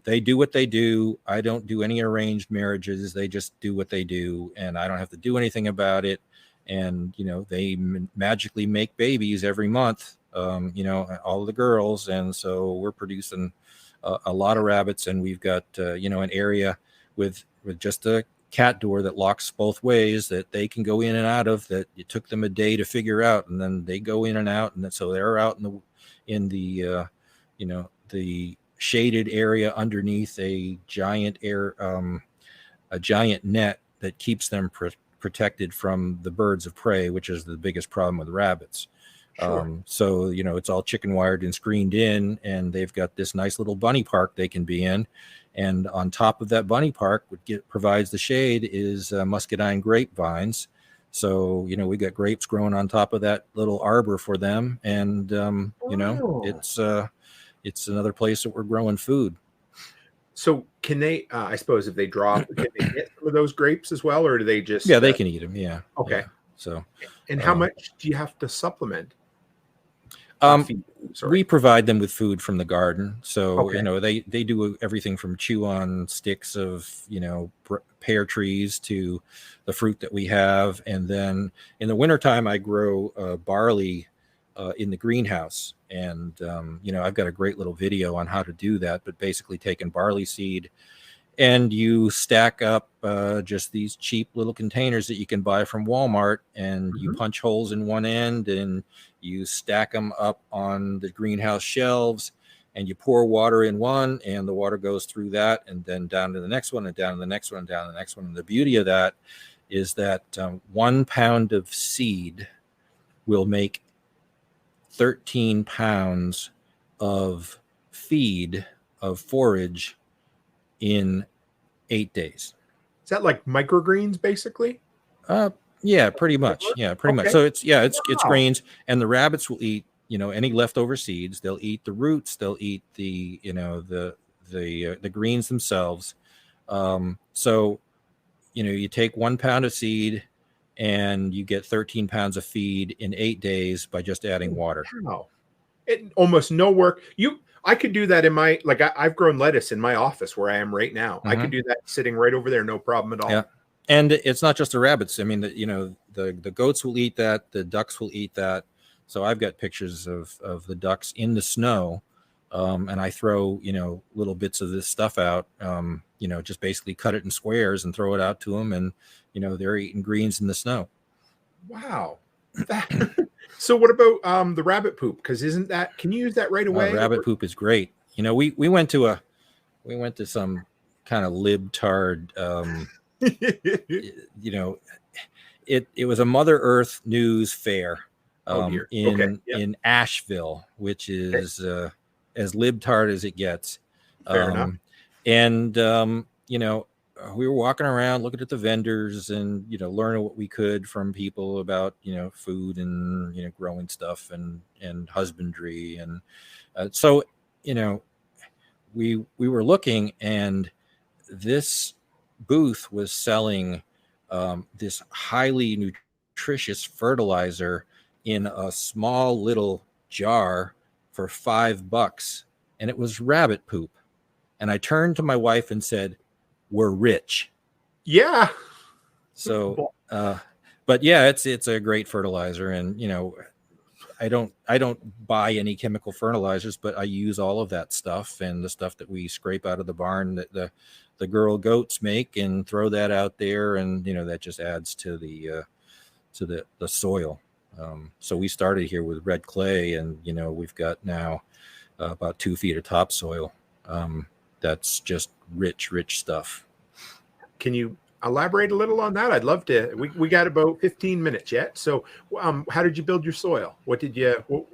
They do what they do. I don't do any arranged marriages. They just do what they do, and I don't have to do anything about it. And they magically make babies every month. All of the girls, and so we're producing a lot of rabbits, and we've got an area with just a cat door that locks both ways that they can go in and out of, that it took them a day to figure out, and then they go in and out, and so they're out in the shaded area underneath a giant net that keeps them protected from the birds of prey, which is the biggest problem with rabbits. Sure. So it's all chicken wired and screened in, and they've got this nice little bunny park they can be in. And on top of that bunny park, what provides the shade is muscadine grapevines. So we got grapes growing on top of that little arbor for them, and it's another place that we're growing food. So can they? I suppose if they drop, can they get some of those grapes as well, or do they just? Yeah, they can eat them. Yeah. Okay. Yeah. So. And how much do you have to supplement? We provide them with food from the garden. So, they do everything from chew on sticks of, pear trees to the fruit that we have. And then in the wintertime, I grow barley in the greenhouse. And, I've got a great little video on how to do that, but basically taking barley seed, and you stack up just these cheap little containers that you can buy from Walmart, and you punch holes in one end and you stack them up on the greenhouse shelves, and you pour water in one, and the water goes through that, and then down to the next one, and down to the next one, and down to the next one. And the beauty of that is that 1 pound of seed will make 13 pounds of feed, of forage, in 8 days. Is that like microgreens, basically? Yeah, pretty much. Yeah, pretty much. So it's greens, and the rabbits will eat, any leftover seeds. They'll eat the roots. They'll eat the greens themselves. So, you take 1 pound of seed, and you get 13 pounds of feed in 8 days by just adding water. Wow. It almost no work. I could do that in my, I've grown lettuce in my office where I am right now. I could do that sitting right over there, no problem at all. Yeah. And it's not just the rabbits. I mean, the goats will eat that. The ducks will eat that. So I've got pictures of the ducks in the snow. And I throw, little bits of this stuff out, just basically cut it in squares and throw it out to them. And, they're eating greens in the snow. Wow. So what about the rabbit poop? Because can you use that right away? Rabbit poop is great. We went to some kind of libtard, it was a Mother Earth news fair in Asheville, which is as libtard as it gets. Fair enough. And we were walking around looking at the vendors and learning what we could from people about food and growing stuff and husbandry, and so we were looking, and this booth was selling this highly nutritious fertilizer in a small little jar for $5, and it was rabbit poop. And I turned to my wife and said, "We're rich." Yeah. So, but yeah, it's a great fertilizer, and I don't buy any chemical fertilizers, but I use all of that stuff and the stuff that we scrape out of the barn that the girl goats make, and throw that out there, and that just adds to the soil. So we started here with red clay, and we've got now about 2 feet of topsoil. That's just rich stuff. Can you Elaborate a little on that. I'd love to. We got about 15 minutes yet. So, how did you build your soil? What did you? Well,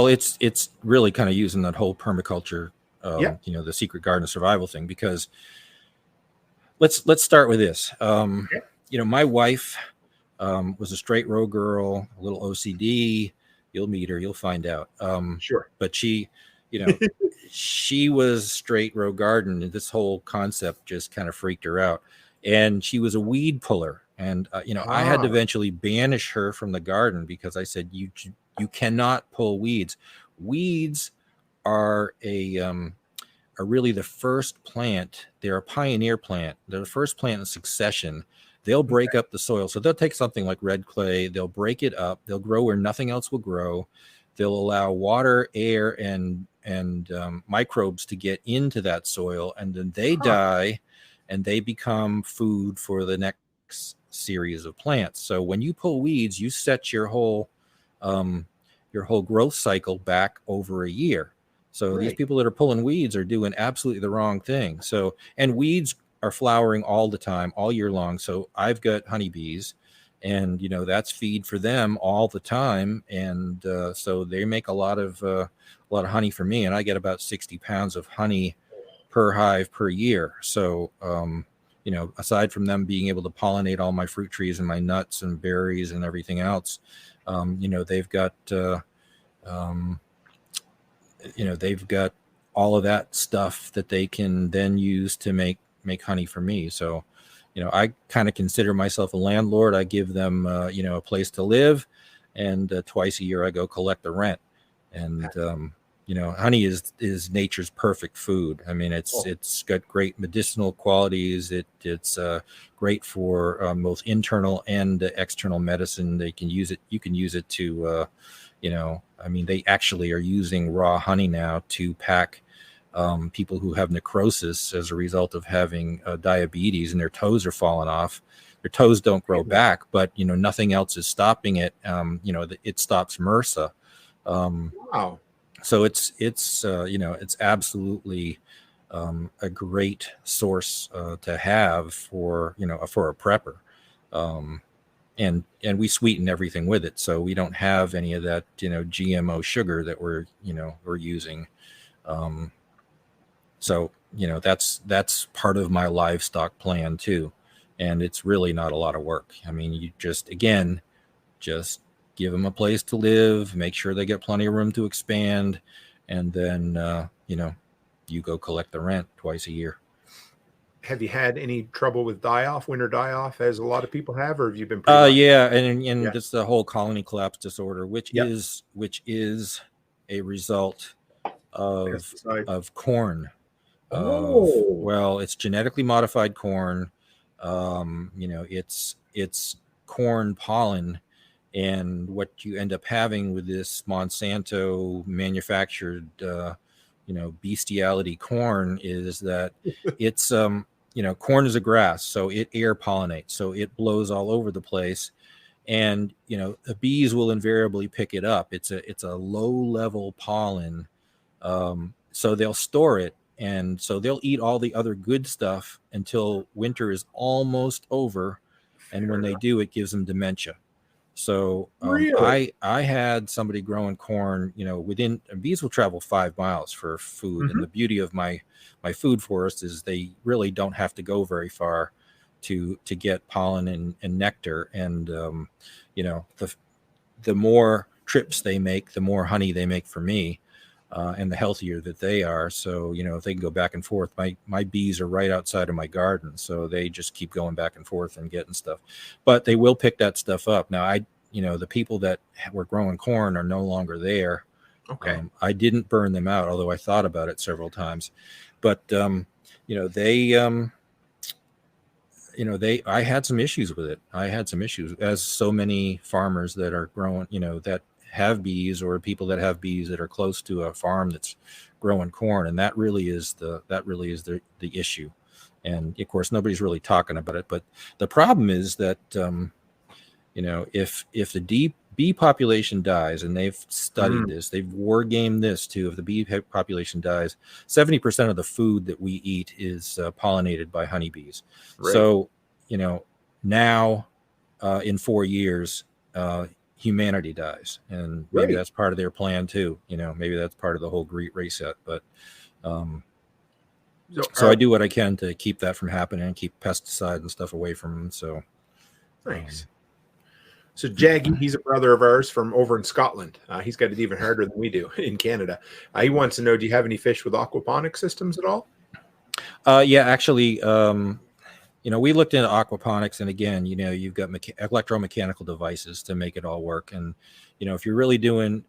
it's really kind of using that whole permaculture, Yeah, the secret garden survival thing, because let's start with this. okay. My wife was a straight row girl, a little OCD. You'll meet her, you'll find out. Sure. But she was straight row garden, and this whole concept just kind of freaked her out. And she was a weed puller, and I had to Ah, eventually banish her from the garden because I said you cannot pull weeds. Weeds are are really the first plant. They're a pioneer plant. They're the first plant in succession. They'll break up the soil. So they'll take something like red clay, they'll break it up, they'll grow where nothing else will grow. They'll allow water, air, and microbes to get into that soil, and then they die, and they become food for the next series of plants. So when you pull weeds, you set your whole growth cycle back over a year. So these right. people that are pulling weeds are doing absolutely the wrong thing. So, and weeds are flowering all the time, all year long. So I've got honeybees, and that's feed for them all the time, and so they make a lot of honey for me, and I get about 60 pounds of honey per hive per year. So aside from them being able to pollinate all my fruit trees and my nuts and berries and everything else, they've got they've got all of that stuff that they can then use to make honey for me. So I kind of consider myself a landlord. I give them a place to live, and twice a year I go collect the rent. And honey is nature's perfect food. I mean, it's got great medicinal qualities. It's great for both internal and external medicine. They can use it. You can use it to they actually are using raw honey now to pack people who have necrosis as a result of having diabetes, and their toes are falling off. Their toes don't grow back, but nothing else is stopping it. It stops MRSA. Wow. So it's absolutely a great source to have for a prepper. And we sweeten everything with it, so we don't have any of that GMO sugar that we're using. So that's part of my livestock plan too, and it's really not a lot of work. I mean, you just give them a place to live, make sure they get plenty of room to expand, and then you go collect the rent twice a year. Have you had any trouble with winter die-off, as a lot of people have, or have you been pretty lucky? Yeah, and Yeah. it's the whole colony collapse disorder, which Yep. is a result Pesticides. of corn. Oh, It's genetically modified corn. It's corn pollen, and what you end up having with this Monsanto manufactured bestiality corn is that it's corn is a grass, so it air pollinates, so it blows all over the place, and the bees will invariably pick it up. It's a low level pollen, so they'll store it, and so they'll eat all the other good stuff until winter is almost over, and when they do, it gives them dementia. So really? I had somebody growing corn, within, bees will travel 5 miles for food. And the beauty of my food forest is they really don't have to go very far to get pollen and nectar. And, the more trips they make, the more honey they make for me, and the healthier that they are. So, if they can go back and forth, my bees are right outside of my garden, so they just keep going back and forth and getting stuff, but they will pick that stuff up. Now, the people that were growing corn are no longer there. Okay. I didn't burn them out, although I thought about it several times, but, I had some issues with it. I had some issues, as so many farmers that are growing, that have bees, or people that have bees that are close to a farm that's growing corn. And that really is the issue. And of course, nobody's really talking about it, but the problem is that, if the bee population dies, and they've studied this, they've war gamed this too. If the bee population dies, 70% of the food that we eat is pollinated by honeybees. Right. So now in 4 years, humanity dies, and maybe Right. that's part of their plan too. Maybe that's part of the whole Great Reset. But so I do what I can to keep that from happening and keep pesticide and stuff away from them. So nice. So Jaggy, he's a brother of ours from over in Scotland. He's got it even harder than we do in Canada. He wants to know, do you have any fish with aquaponic systems at all? Yeah, actually, we looked into aquaponics, and again, you've got electromechanical devices to make it all work. And, if you're doing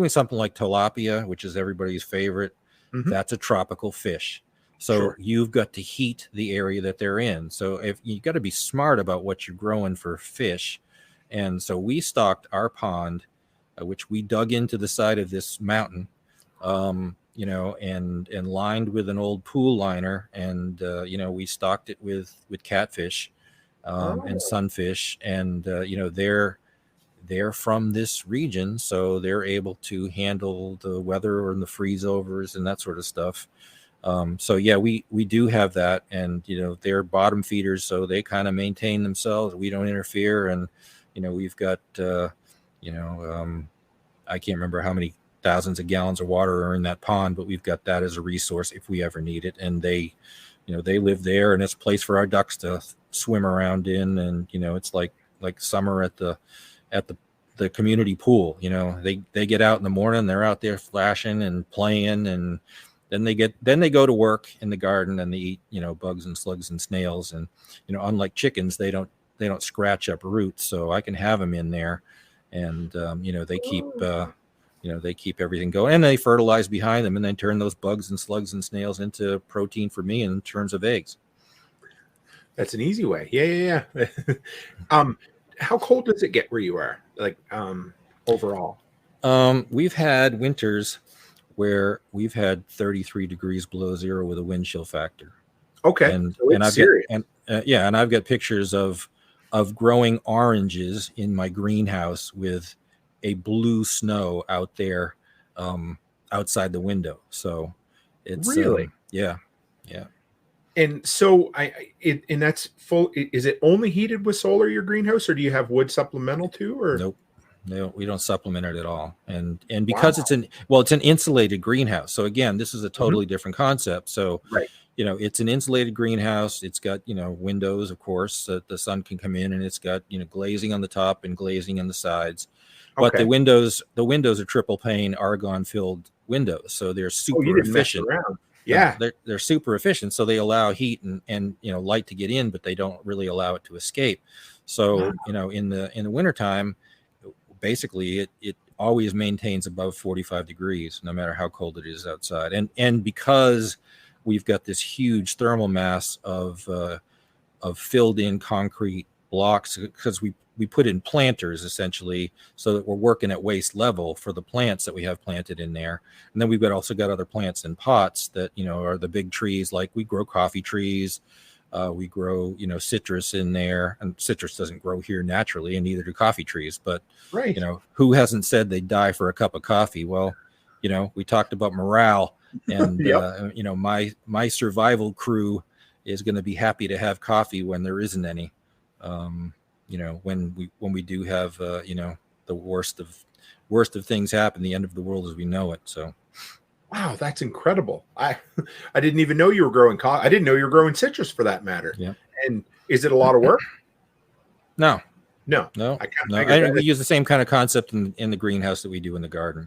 something like tilapia, which is everybody's favorite, that's a tropical fish. So you've got to heat the area that they're in. So if you got to be smart about what you're growing for fish. And so we stocked our pond, which we dug into the side of this mountain, and lined with an old pool liner, and we stocked it with catfish and sunfish, and they're from this region, so they're able to handle the weather and the freeze overs and that sort of stuff. So yeah, we do have that, and they're bottom feeders, so they kind of maintain themselves. We don't interfere, and we've got I can't remember how many thousands of gallons of water are in that pond, but we've got that as a resource if we ever need it. And they live there, and it's a place for our ducks to swim around in. And it's like summer at the community pool. They get out in the morning, they're out there flashing and playing, and then they go to work in the garden, and they eat bugs and slugs and snails. And unlike chickens, they don't scratch up roots, so I can have them in there, and they keep they keep everything going, and they fertilize behind them, and then turn those bugs and slugs and snails into protein for me in terms of eggs. That's an easy way. Yeah. How cold does it get where you are, like overall? We've had winters where we've had 33 degrees below zero with a wind chill factor. Okay, and so I've serious. and I've got pictures of growing oranges in my greenhouse with a blue snow out there outside the window. So it's really yeah. And so and that's full. Is it only heated with solar, your greenhouse, or do you have wood supplemental too? Or Nope. No, we don't supplement it at all. And because it's an insulated greenhouse. So again, this is a totally different concept. So right. It's an insulated greenhouse. It's got, windows, of course, that the sun can come in, and it's got, glazing on the top and glazing on the sides. But the windows are triple pane argon filled windows. So they're super efficient. Yeah. They're super efficient. So they allow heat and light to get in, but they don't really allow it to escape. So, in the wintertime, basically it always maintains above 45 degrees, no matter how cold it is outside. And because we've got this huge thermal mass of filled in concrete blocks, because we put in planters essentially, so that we're working at waist level for the plants that we have planted in there. And then we've also got other plants in pots that are the big trees. Like we grow coffee trees, we grow citrus in there, and citrus doesn't grow here naturally, and neither do coffee trees. But right. Who hasn't said they'd die for a cup of coffee? Well, we talked about morale, and my survival crew is going to be happy to have coffee when there isn't any. When we do have the worst of things happen, the end of the world as we know it. So wow, that's incredible. I didn't even know you were growing coffee. I didn't know you were growing citrus, for that matter. Yeah. And is it a lot of work? No. We use the same kind of concept in the greenhouse that we do in the garden.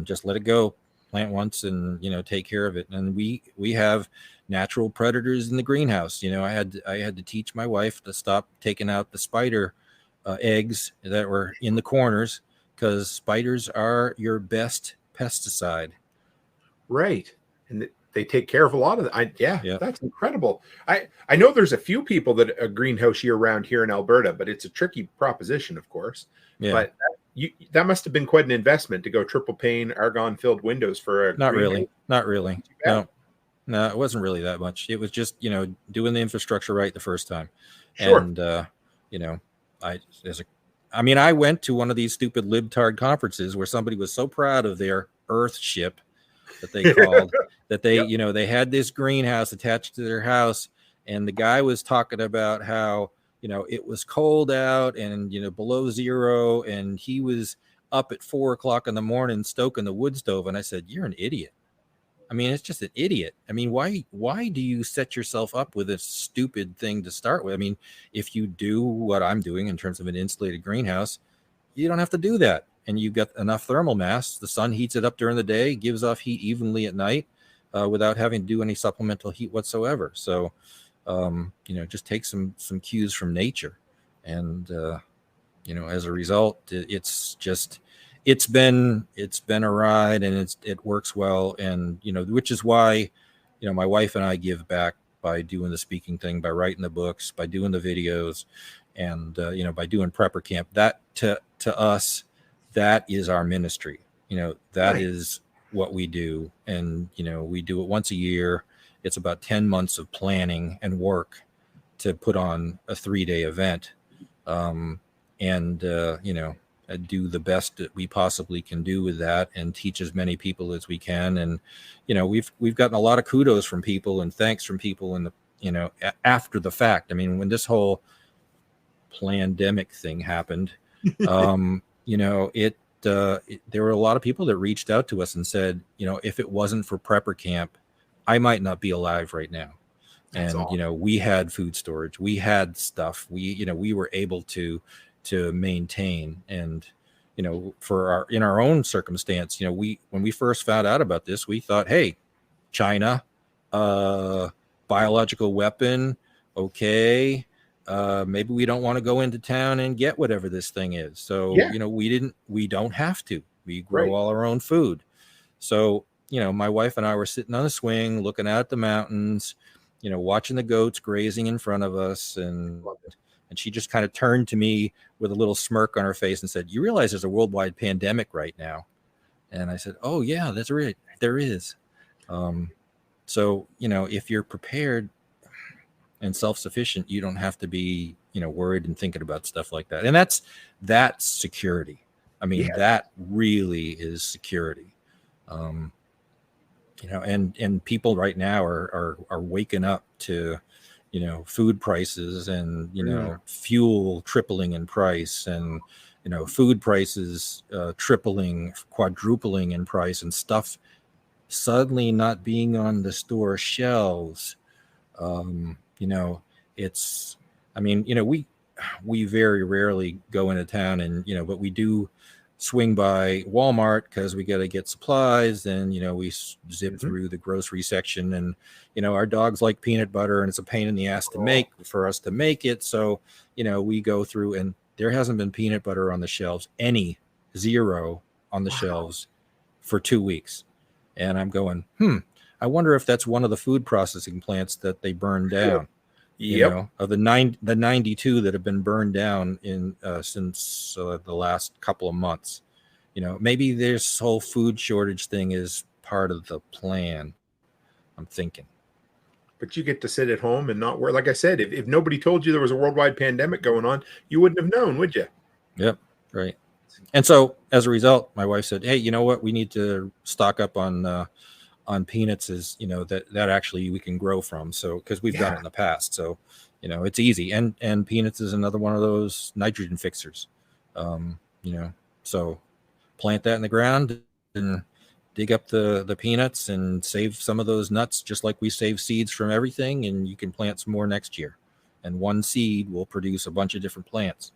Just let it go, plant once, and take care of it. And we have natural predators in the greenhouse. I had to teach my wife to stop taking out the spider eggs that were in the corners, because spiders are your best pesticide. Right. And they take care of a lot of that. That's incredible. I know there's a few people that a greenhouse year round here in Alberta, but it's a tricky proposition, of course. Yeah. But that must have been quite an investment to go triple pane argon filled windows for a Not greenhouse. really. No, it wasn't really that much. It was just, doing the infrastructure right the first time. Sure. And, I went to one of these stupid libtard conferences where somebody was so proud of their Earth ship that they called that they, they had this greenhouse attached to their house, And the guy was talking about how, it was cold out and, below zero. And he was up at 4 o'clock in the morning stoking the wood stove. And I said, you're an idiot. I mean, it's just an idiot. I mean, why do you set yourself up with a stupid thing to start with? I mean, if you do what I'm doing in terms of an insulated greenhouse, you don't have to do that. And you've got enough thermal mass. The sun heats it up during the day, gives off heat evenly at night without having to do any supplemental heat whatsoever. So, just take some cues from nature. And, as a result, it's been a ride, and it works well. And, which is why, my wife and I give back by doing the speaking thing, by writing the books, by doing the videos, and, by doing Prepper Camp. That to us, that is our ministry. That Right. is what we do. And, we do it once a year. It's about 10 months of planning and work to put on a 3-day event. Do the best that we possibly can do with that, and teach as many people as we can. And, we've gotten a lot of kudos from people and thanks from people in the, after the fact. I mean, when this whole pandemic thing happened, there were a lot of people that reached out to us and said, if it wasn't for Prepper Camp, I might not be alive right now. That's And, awesome. we had food storage, we had stuff, we were able to maintain. And, in our own circumstance, when we first found out about this, we thought, hey, China, biological weapon. Okay. Maybe we don't want to go into town and get whatever this thing is. So, Yeah. we don't have to, we grow Right. all our own food. So, my wife and I were sitting on a swing, looking out at the mountains, watching the goats grazing in front of us. And she just kind of turned to me with a little smirk on her face and said, you realize there's a worldwide pandemic right now? And I said, oh yeah, that's right. There is. So, if you're prepared and self-sufficient, you don't have to be, worried and thinking about stuff like that. And that's security. I mean, Yeah. that really is security. And people right now are waking up to, food prices and, fuel tripling in price, and, food prices tripling, quadrupling in price, and stuff suddenly not being on the store shelves. It's, we very rarely go into town, and, but we do swing by Walmart because we got to get supplies. And, we zip through the grocery section, and, our dogs like peanut butter, and it's a pain in the ass to make for us to make it. So, we go through, and there hasn't been peanut butter on the shelves, zero on the shelves for 2 weeks. And I'm going, I wonder if that's one of the food processing plants that they burned down. Yep. Of the 92 that have been burned down since the last couple of months. Maybe this whole food shortage thing is part of the plan, I'm thinking. But you get to sit at home and not worry. Like I said, if nobody told you there was a worldwide pandemic going on, you wouldn't have known, would you? Yep. Right. And so as a result, my wife said, hey, you know what? We need to stock up on peanuts, is, that actually we can grow from. So, because we've done it in the past. So, it's easy. And peanuts is another one of those nitrogen fixers. So plant that in the ground and dig up the peanuts and save some of those nuts, just like we save seeds from everything. And you can plant some more next year. And one seed will produce a bunch of different plants.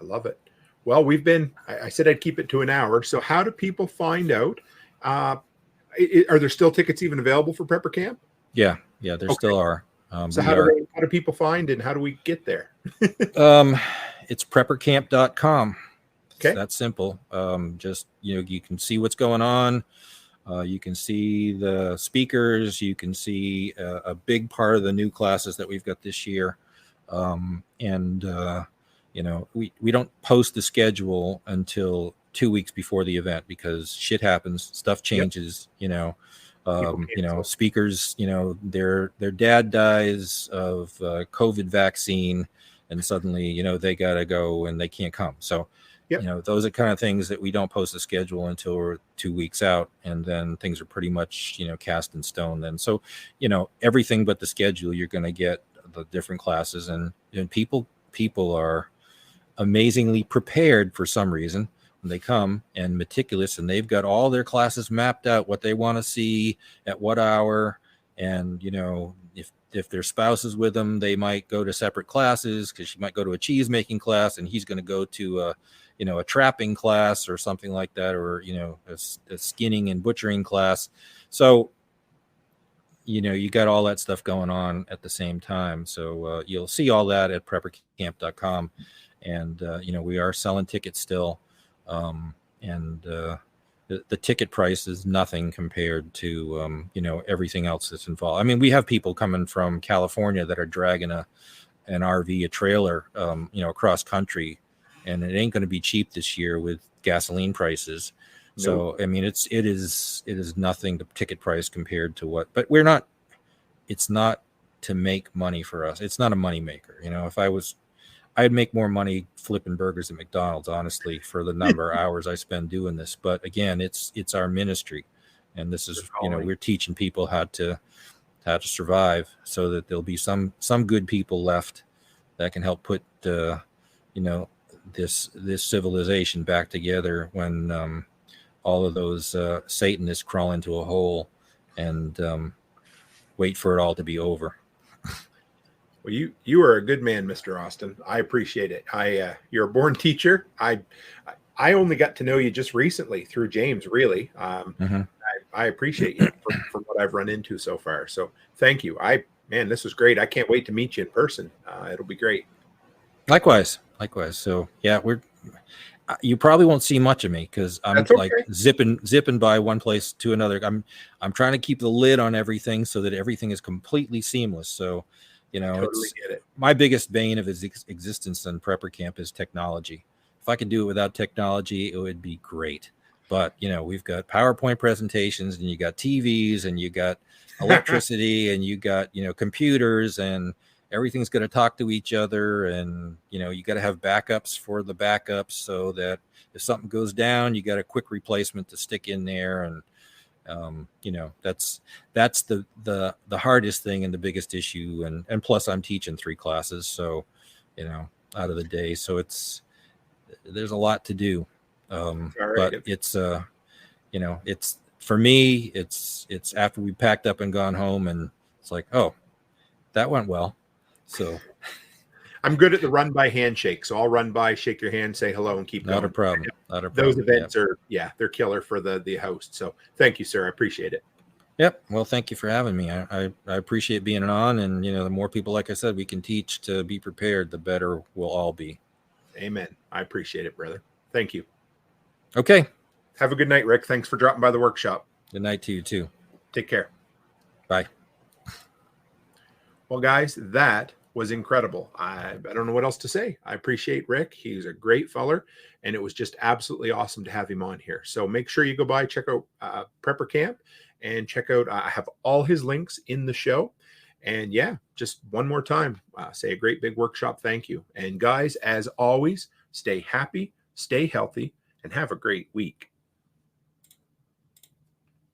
I love it. Well, I said I'd keep it to an hour. So how do people find out? Are there still tickets even available for Prepper Camp? Yeah, there still are. So how do people find, and how do we get there? It's preppercamp.com. Okay. It's that simple. Just, you can see what's going on. You can see the speakers. You can see a big part of the new classes that we've got this year. We don't post the schedule until 2 weeks before the event, because shit happens, stuff changes. Speakers, their dad dies of COVID vaccine, and suddenly, they got to go and they can't come. So, Yep. You know, those are kind of things that we don't post a schedule until we're 2 weeks out, and then things are pretty much, you know, cast in stone then. So, you know, everything but the schedule, you're going to get the different classes, and people are amazingly prepared for some reason when they come, and meticulous, and they've got all their classes mapped out, what they want to see at what hour. And, you know, if their spouse is with them, they might go to separate classes, because she might go to a cheese making class and he's going to go to a, you know, a trapping class or something like that, or, you know, a skinning and butchering class. So, you know, you got all that stuff going on at the same time. So you'll see all that at preppercamp.com. And, you know, we are selling tickets still. The ticket price is nothing compared to, you know, everything else that's involved. I mean, we have people coming from California that are dragging an RV, a trailer, you know, across country, and it ain't going to be cheap this year with gasoline prices. So, I mean, it is nothing, the ticket price compared to what, but it's not to make money for us. It's not a money maker. You know, if I'd make more money flipping burgers at McDonald's, honestly, for the number of hours I spend doing this. But again, it's our ministry, and this is, you know, we're teaching people how to survive, so that there'll be some good people left that can help put, you know, this civilization back together when all of those Satanists crawl into a hole and wait for it all to be over. Well, you are a good man, Mr. Austin. I appreciate it. You're a born teacher. I only got to know you just recently through James, really. I appreciate you from what I've run into so far. So thank you. Man, this was great. I can't wait to meet you in person. It'll be great. Likewise. So yeah, you probably won't see much of me, because I'm like zipping by one place to another. I'm trying to keep the lid on everything so that everything is completely seamless. So, you know, totally get it. My biggest bane of his existence in Prepper Camp is technology. If I could do it without technology, it would be great. But, you know, we've got PowerPoint presentations, and you got TVs, and you got electricity, and you got, you know, computers, and everything's going to talk to each other. And, you know, you got to have backups for the backups, so that if something goes down, you got a quick replacement to stick in there. And, you know, that's the hardest thing and the biggest issue. And plus I'm teaching 3 classes, so, you know, out of the day. So there's a lot to do. But it's, you know, it's, for me, it's after we packed up and gone home, and it's like, oh, that went well. So I'm good at the run by handshake. So I'll run by, shake your hand, say hello, and keep going. Not a problem. Those events are, they're killer for the host. So thank you, sir. I appreciate it. Yep. Well, thank you for having me. I appreciate being on, and, you know, the more people, like I said, we can teach to be prepared, the better we'll all be. Amen. I appreciate it, brother. Thank you. Okay. Have a good night, Rick. Thanks for dropping by the workshop. Good night to you too. Take care. Bye. Well, guys, that was incredible. I don't know what else to say. I appreciate Rick. He's a great feller, and it was just absolutely awesome to have him on here. So make sure you go by, check out Prepper Camp, and check out, I have all his links in the show. And yeah, just one more time, say a great big workshop thank you. And guys, as always, stay happy, stay healthy, and have a great week.